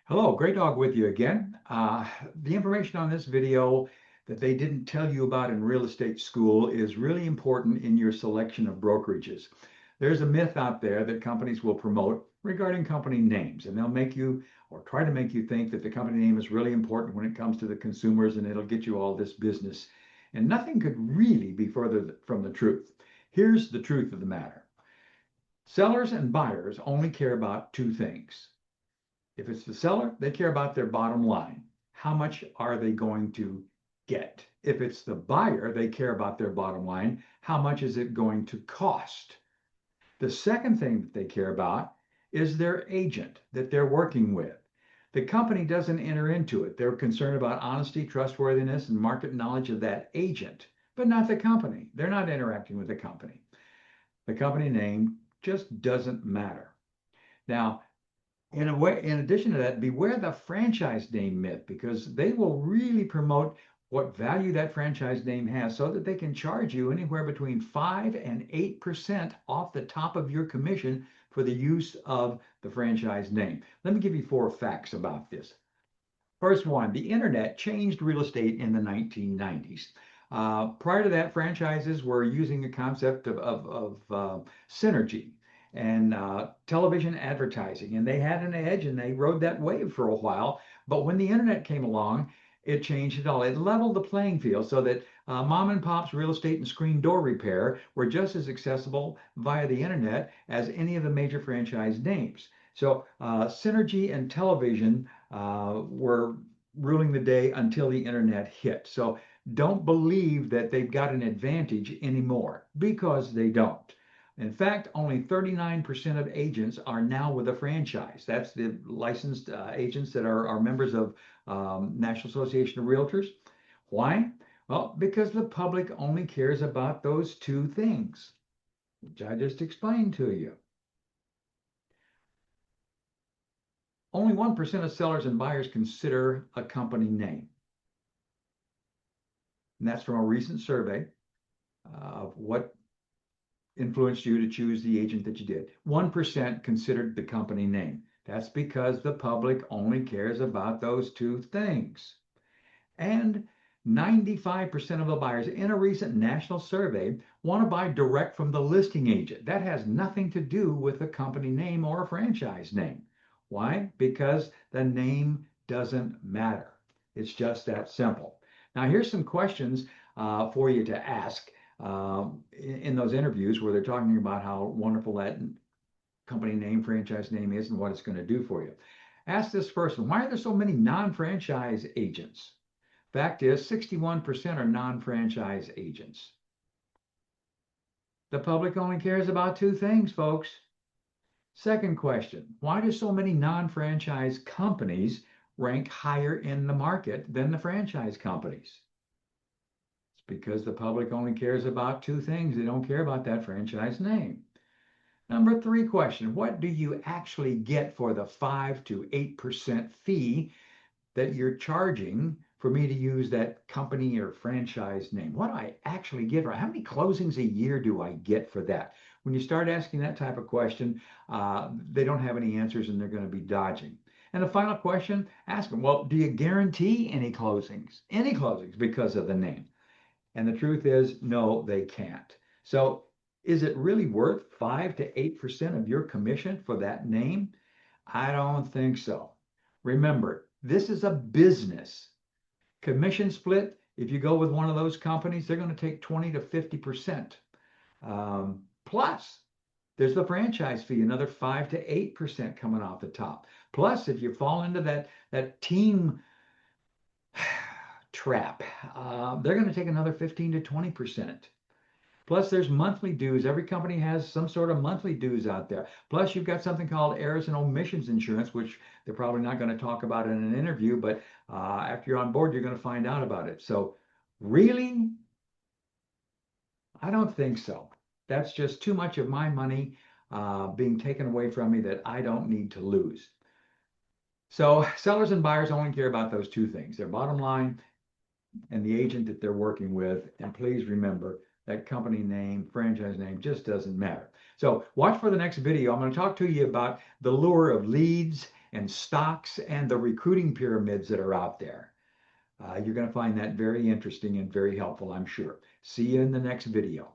Hello, Great Dog with you again. The information on this video that they didn't tell you about in real estate school is really important in your selection of brokerages. There's a myth out there that companies will promote regarding company names, and they'll make you or try to make you think that the company name is really important when it comes to the consumers and it'll get you all this business. And nothing could really be further from the truth. Here's the truth of the matter. Sellers and buyers only care about two things. If it's the seller, they care about their bottom line. How much are they going to get? If it's the buyer, they care about their bottom line. How much is it going to cost? The second thing that they care about is their agent that they're working with. The company doesn't enter into it. They're concerned about honesty, trustworthiness, and market knowledge of that agent, but not the company. They're not interacting with the company. The company name just doesn't matter. Now, in addition to that, beware the franchise name myth because they will really promote what value that franchise name has so that they can charge you anywhere between 5 and 8% off the top of your commission for the use of the franchise name. Let me give you four facts about this. First one, the internet changed real estate in the 1990s. Prior to that, franchises were using a concept of synergy and television advertising, and they had an edge and they rode that wave for a while. But when the internet came along, it changed it all. It leveled the playing field so that mom and pop's real estate and screen door repair were just as accessible via the internet as any of the major franchise names. So synergy and television were ruling the day until the internet hit. So don't believe that they've got an advantage anymore because they don't. In fact, only 39% of agents are now with a franchise. That's the licensed agents that are members of National Association of Realtors. Why? Well, because the public only cares about those two things, which I just explained to you. Only 1% of sellers and buyers consider a company name. And that's from a recent survey of what influenced you to choose the agent that you did. 1% considered the company name. That's because the public only cares about those two things. And 95% of the buyers in a recent national survey want to buy direct from the listing agent. That has nothing to do with a company name or a franchise name. Why? Because the name doesn't matter. It's just that simple. Now, here's some questions for you to ask in those interviews where they're talking about how wonderful that company name, franchise name is and what it's going to do for you. Ask this person, why are there so many non-franchise agents? Fact is, 61% are non-franchise agents. The public only cares about two things, folks. Second question, why do so many non-franchise companies rank higher in the market than the franchise companies? It's because the public only cares about two things. They don't care about that franchise name. Number three question, what do you actually get for the 5 to 8% fee that you're charging for me to use that company or franchise name? What do I actually get? How many closings a year do I get for that? When you start asking that type of question, they don't have any answers and they're going to be dodging. And the final question, ask them, well, do you guarantee any closings? Any closings because of the name? And the truth is, no, they can't. So is it really worth 5 to 8% of your commission for that name? I don't think so. Remember, this is a business. Commission split, if you go with one of those companies, they're going to take 20 to 50%. Plus, there's the franchise fee, another 5 to 8% coming off the top. Plus, if you fall into that team trap, they're going to take another 15 to 20%. Plus, there's monthly dues. Every company has some sort of monthly dues out there. Plus, you've got something called errors and omissions insurance, which they're probably not going to talk about in an interview, but after you're on board, you're going to find out about it. So, really, I don't think so. That's just too much of my money being taken away from me that I don't need to lose. So, sellers and buyers only care about those two things, their bottom line and the agent that they're working with. And please remember, that company name, franchise name just doesn't matter. So watch for the next video. I'm going to talk to you about the lure of leads and stocks and the recruiting pyramids that are out there. You're going to find that very interesting and very helpful, I'm sure. See you in the next video.